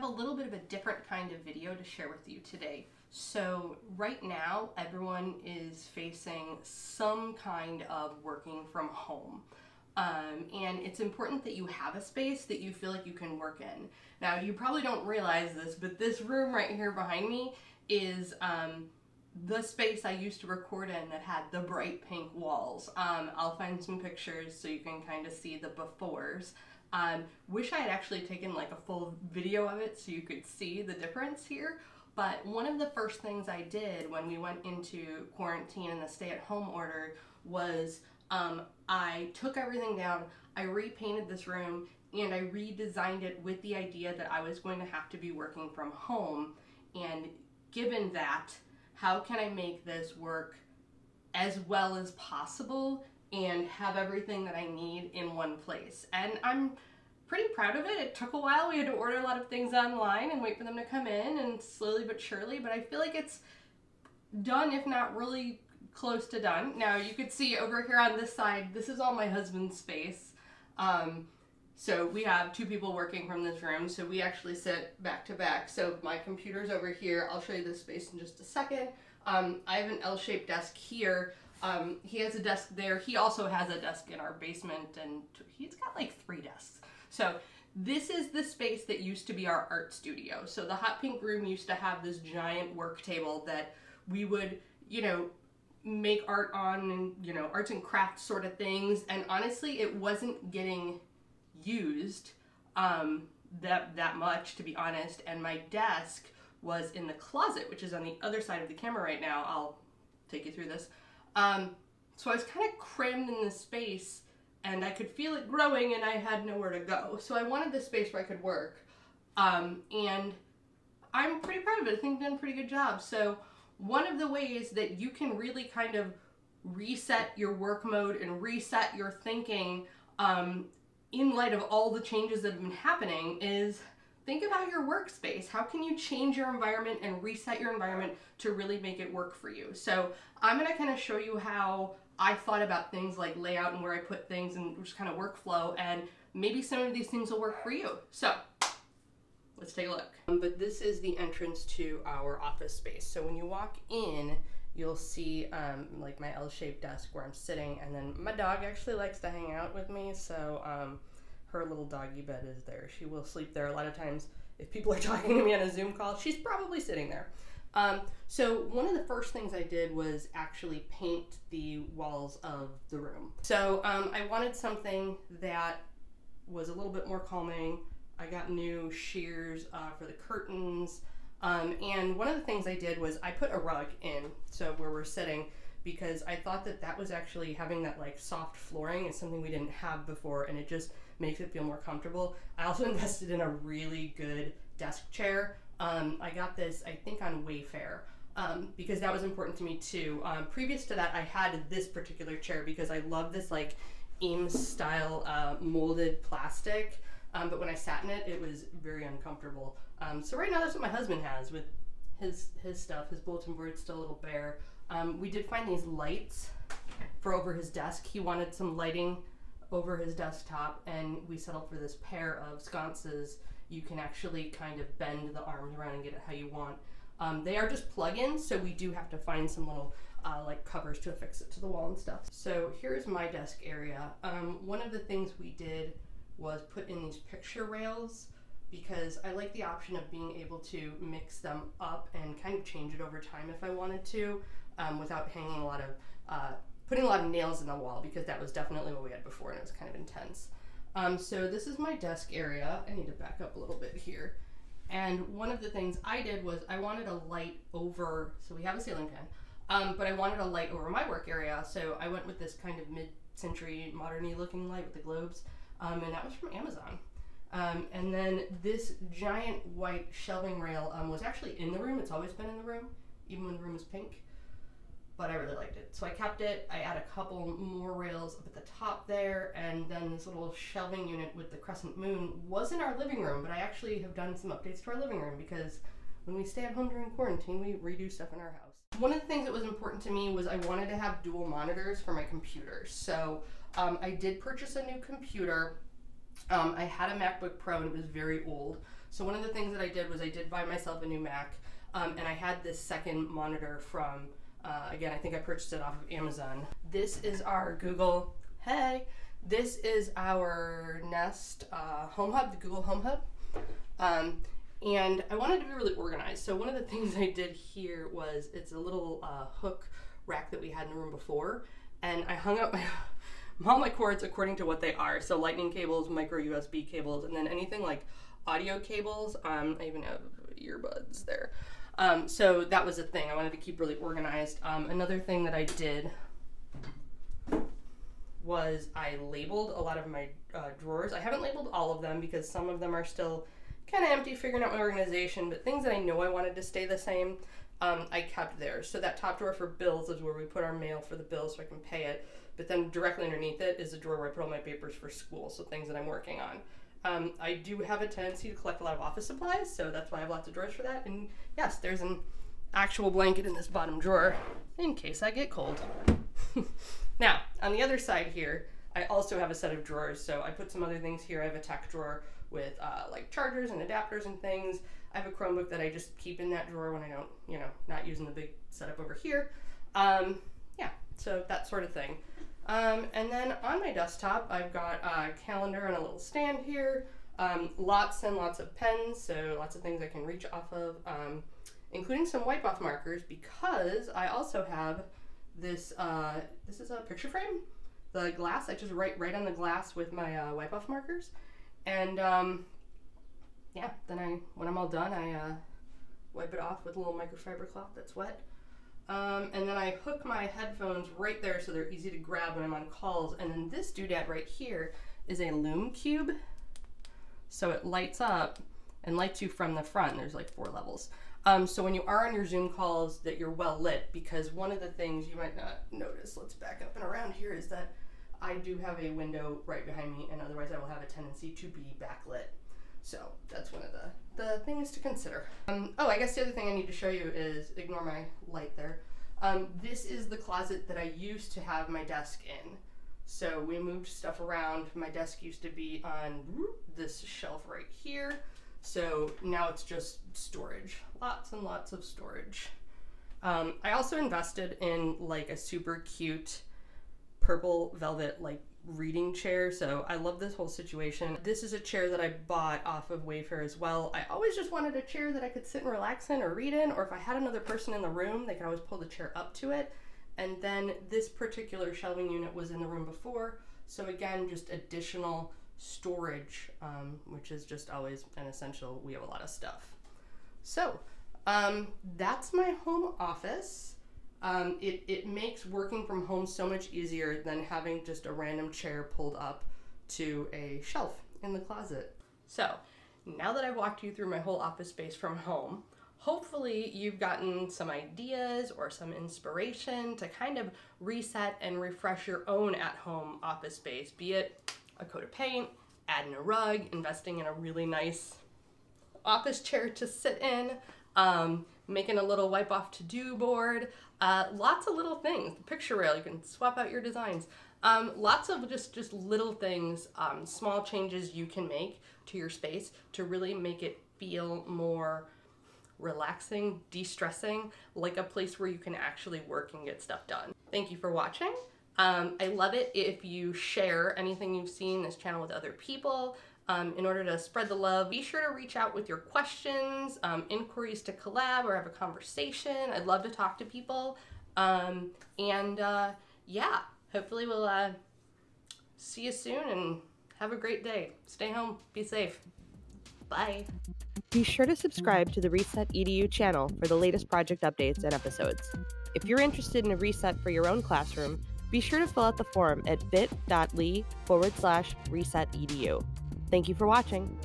a little bit of a different kind of video to share with you today. So right now, everyone is facing some kind of working from home. And it's important that you have a space that you feel like you can work in. Now, you probably don't realize this, but this room right here behind me is the space I used to record in that had the bright pink walls. I'll find some pictures so you can kind of see the befores. Wish I had actually taken like a full video of it so you could see the difference here. But one of the first things I did when we went into quarantine and the stay-at-home order was I took everything down, I repainted this room, and I redesigned it with the idea that I was going to have to be working from home. And given that, how can I make this work as well as possible and have everything that I need in one place? And I'm pretty proud of it. It took a while. We had to order a lot of things online and wait for them to come in, and slowly but surely, but I feel like it's done, if not really close to done. Now you could see over here on this side, this is all my husband's space. So we have two people working from this room, so we actually sit back to back. So my computer's over here. I'll show you this space in just a second. I have an L-shaped desk here. He has a desk there. He also has a desk in our basement, and he's got like 3 desks. So this is the space that used to be our art studio. So the hot pink room used to have this giant work table that we would, you know, make art on, and, you know, arts and crafts sort of things. And honestly, it wasn't getting used that much, to be honest. And my desk was in the closet, which is on the other side of the camera right now. I'll take you through this. So I was kind of crammed in this space, and I could feel it growing, and I had nowhere to go. So I wanted this space where I could work. And I'm pretty proud of it. I think I've done a pretty good job. So one of the ways that you can really kind of reset your work mode and reset your thinking in light of all the changes that have been happening is think about your workspace. How can you change your environment and reset your environment to really make it work for you? So I'm going to kind of show you how I thought about things like layout and where I put things and just kind of workflow, and maybe some of these things will work for you. So let's take a look. But this is the entrance to our office space. So when you walk in, you'll see like my L-shaped desk where I'm sitting, and then my dog actually likes to hang out with me, so her little doggy bed is there. She will sleep there. A lot of times if people are talking to me on a Zoom call, she's probably sitting there. So one of the first things I did was actually paint the walls of the room. So I wanted something that was a little bit more calming. I got new shears for the curtains. And one of the things I did was I put a rug in, so where we're sitting, because I thought that that was actually, having that like soft flooring is something we didn't have before, and it just makes it feel more comfortable. I also invested in a really good desk chair. I got this, I think, on Wayfair, because that was important to me too. Previous to that, I had this particular chair because I love this like Eames style molded plastic. But when I sat in it, it was very uncomfortable. So right now that's what my husband has with his stuff. His bulletin board's still a little bare. We did find these lights for over his desk. He wanted some lighting over his desktop, and we settled for this pair of sconces. You can actually kind of bend the arms around and get it how you want. They are just plug-ins, so we do have to find some little like covers to affix it to the wall and stuff. So here's my desk area. One of the things we did was put in these picture rails, because I like the option of being able to mix them up and kind of change it over time if I wanted to, without hanging a lot of, putting a lot of nails in the wall, because that was definitely what we had before and it was kind of intense. So this is my desk area. I need to back up a little bit here. And one of the things I did was I wanted a light over, so we have a ceiling fan, but I wanted a light over my work area, so I went with this kind of mid-century modern-y looking light with the globes. And that was from Amazon. And then this giant white shelving rail was actually in the room. It's always been in the room, even when the room was pink. But I really liked it. So I kept it. I add a couple more rails up at the top there. And then this little shelving unit with the crescent moon was in our living room. But I actually have done some updates to our living room, because when we stay at home during quarantine, we redo stuff in our house. One of the things that was important to me was I wanted to have dual monitors for my computer. So I did purchase a new computer, I had a MacBook Pro and it was very old. So one of the things that I did was I did buy myself a new Mac, and I had this second monitor from, again, I think I purchased it off of Amazon. This is our Google, this is our Nest Home Hub, the Google Home Hub. And I wanted to be really organized. So one of the things I did here was, it's a little hook rack that we had in the room before, and I hung up all my cords according to what they are. So lightning cables, micro USB cables, and then anything like audio cables. I even have earbuds there. So that was a thing. I wanted to keep really organized. Another thing that I did was I labeled a lot of my drawers. I haven't labeled all of them because some of them are still kind of empty, figuring out my organization, but things that I know I wanted to stay the same, I kept there. So that top drawer for bills is where we put our mail for the bills so I can pay it, but then directly underneath it is a drawer where I put all my papers for school, so things that I'm working on. I do have a tendency to collect a lot of office supplies, so that's why I have lots of drawers for that. And yes, there's an actual blanket in this bottom drawer in case I get cold. Now, on the other side here, I also have a set of drawers, so I put some other things here. I have a tech drawer with like chargers and adapters and things. I have a Chromebook that I just keep in that drawer when I don't, not using the big setup over here. Yeah, so that sort of thing. And then on my desktop, I've got a calendar and a little stand here, lots and lots of pens, so lots of things I can reach off of, including some wipe off markers, because I also have this, this is a picture frame, the glass. I just write right on the glass with my wipe off markers. And yeah, then when I'm all done, I wipe it off with a little microfiber cloth that's wet. And then I hook my headphones right there so they're easy to grab when I'm on calls. And then this doodad right here is a Loom Cube. So it lights up and lights you from the front. There's like 4 levels. So when you are on your Zoom calls that you're well lit, because one of the things you might not notice, let's back up and around here, is that I do have a window right behind me, and otherwise I will have a tendency to be backlit. So that's one of the things to consider. Oh, I guess the other thing I need to show you is, ignore my light there. This is the closet that I used to have my desk in. So we moved stuff around. My desk used to be on this shelf right here. So now it's just storage, lots and lots of storage. I also invested in like a super cute purple velvet like reading chair, so I love this whole situation. This is a chair that I bought off of Wayfair as well. I always just wanted a chair that I could sit and relax in or read in, or if I had another person in the room, they could always pull the chair up to it. And then this particular shelving unit was in the room before, so again, just additional storage, which is just always an essential. We have a lot of stuff. So that's my home office. It makes working from home so much easier than having just a random chair pulled up to a shelf in the closet. So now that I've walked you through my whole office space from home, hopefully you've gotten some ideas or some inspiration to kind of reset and refresh your own at-home office space, be it a coat of paint, adding a rug, investing in a really nice office chair to sit in, making a little wipe off to-do board, lots of little things. The picture rail, you can swap out your designs. Lots of just little things, small changes you can make to your space to really make it feel more relaxing, de-stressing, like a place where you can actually work and get stuff done. Thank you for watching. I love it if you share anything you've seen this channel with other people. In order to spread the love, be sure to reach out with your questions, inquiries to collab or have a conversation. I'd love to talk to people. Yeah, hopefully we'll see you soon and have a great day. Stay home, be safe. Bye. Be sure to subscribe to the Reset EDU channel for the latest project updates and episodes. If you're interested in a reset for your own classroom, be sure to fill out the form at bit.ly/resetedu. Thank you for watching.